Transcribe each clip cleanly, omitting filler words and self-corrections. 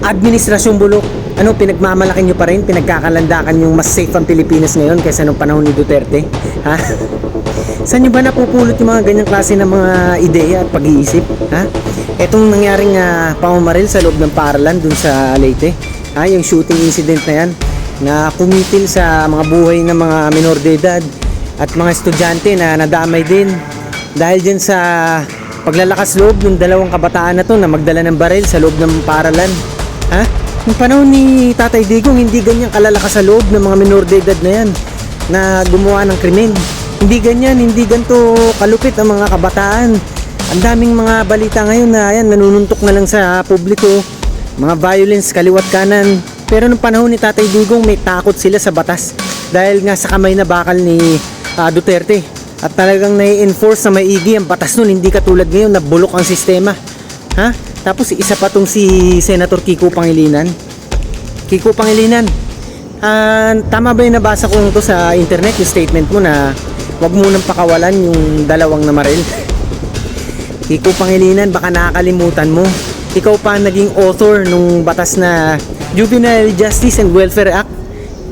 Administrasyong bulok. Ano, pinagmamalaki nyo pa rin, pinagkakalandakan yung mas safe ang Pilipinas ngayon kaysa nung panahon ni Duterte? Ha? Saan nyo ba napupulot yung mga ganyang klase ng mga ideya at pag-iisip? Ha? Etong nangyaring pamamaril sa loob ng paaralan dun sa Leyte, ha? Yung shooting incident na yan, na kumitil sa mga buhay ng mga minor de edad at mga estudyante na nadamay din dahil dyan sa paglalakas loob ng dalawang kabataan na to na magdala ng baril sa loob ng paaralan. Ha? Yung panahon ni Tatay Digong, hindi ganyan kalalakas sa loob ng mga minor de edad na yan na gumawa ng krimen. Hindi ganyan, hindi ganito kalupit ang mga kabataan. Ang daming mga balita ngayon na yan, nanununtok na lang sa publiko, mga violence kaliwat kanan. Pero nung panahon ni Tatay Digong, may takot sila sa batas dahil nga sa kamay na bakal ni Duterte. At talagang nai-enforce na maigi ang batas nun, hindi katulad ngayon na bulok ang sistema. Ha? Tapos isa pa tong si Senator Kiko Pangilinan. Kiko Pangilinan, tama ba yung nabasa ko to sa internet, yung statement mo na wag mo nang pakawalan yung dalawang namaril? Kiko Pangilinan, baka nakakalimutan mo. Ikaw pa naging author nung batas na Juvenile Justice and Welfare Act.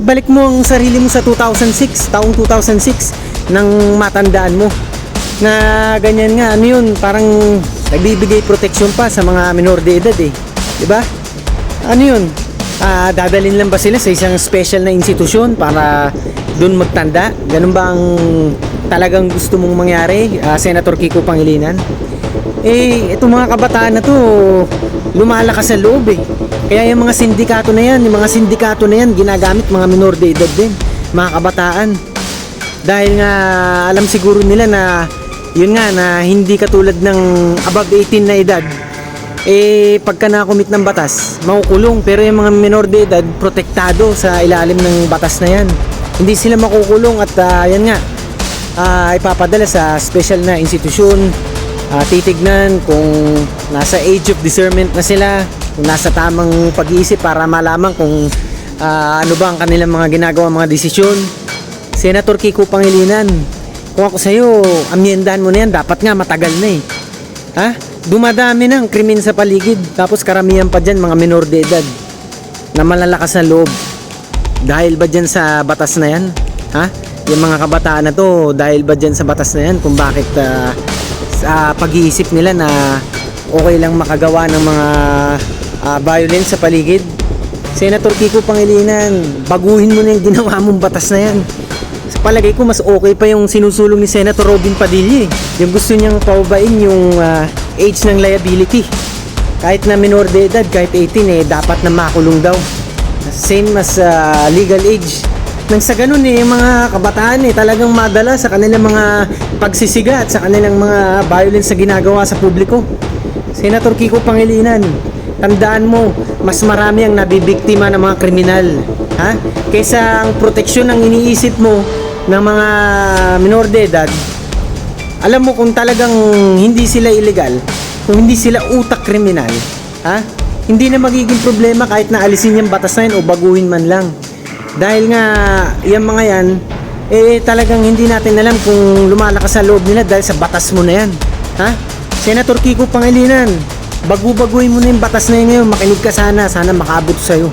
Balik mo ang sarili mo sa 2006, taong 2006, nang matandaan mo na ganyan nga, ano yun, parang nagbibigay proteksyon pa sa mga minor de edad eh, di ba? Ano yun, dadalhin lang ba sila sa isang special na institusyon para dun magtanda? Ganun ba ang talagang gusto mong mangyari, Senator Kiko Pangilinan? Eh, itong mga kabataan na to lumalakas sa loob eh. Kaya yung mga sindikato na yan, ginagamit mga minor de edad din, mga kabataan. Dahil nga alam siguro nila na yun nga, na hindi katulad ng above 18 na edad, eh pagka nakumit ng batas makukulong, pero yung mga minor de edad protektado sa ilalim ng batas na yan, hindi sila makukulong at yan nga, ipapadala sa special na institusyon. Titignan kung nasa age of discernment na sila, kung nasa tamang pag-iisip para malaman kung ano ba ang kanilang mga ginagawa, mga desisyon. Senator Kiko Pangilinan, kung ako sa'yo, amyendahan mo na yan, dapat nga matagal na eh. Ha? Dumadami na ang krimen sa paligid, tapos karamihan pa dyan mga minor de edad na malalakas na loob. Dahil ba dyan sa batas na yan? Ha? Yung mga kabataan na to, dahil ba dyan sa batas na yan kung bakit sa pag-iisip nila na okay lang makagawa ng mga violence sa paligid? Senator Kiko Pangilinan, baguhin mo na yung ginawa mong batas na yan. Sa palagay ko, mas okay pa yung sinusulong ni Senator Robin Padilla eh. Yung gusto niyang paubain yung age ng liability. Kahit na minor de edad, kahit 18 eh, dapat na makulong daw. Same as legal age. Nang sa ganun eh, yung mga kabataan eh, talagang madala sa kanilang mga pagsisiga at sa kanilang mga violence na ginagawa sa publiko. Senator Kiko Pangilinan, tandaan mo, mas marami ang nabibiktima ng mga kriminal, ha? Kaysa ang proteksyon ang iniisip mo ng mga minor de edad. Alam mo, kung talagang hindi sila illegal, kung hindi sila utak kriminal, ha? Hindi na magiging problema kahit na alisin yung batas na yun o baguhin man lang. Dahil nga, yung mga yan, eh talagang hindi natin alam kung lumalakas sa loob nila dahil sa batas mo na yan, ha? Senator Kiko Pangilinan, bagu-baguhin mo na yung batas na yun ngayon. Makinig ka sana makaabot sa'yo.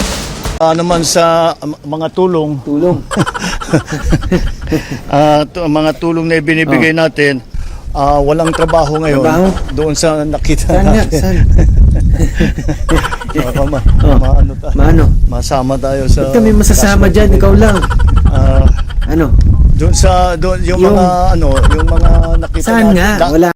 Naman sa mga tulong, mga tulong na ibinibigay natin, walang trabaho ngayon. Trabaho? Doon sa nakita Saan nga? natin. Saan? Maano? Masama tayo sa... Ba't kami masasama dyan? Ikaw lang. Ano? Doon yung mga yung mga nakita Saan natin. nga? Wala.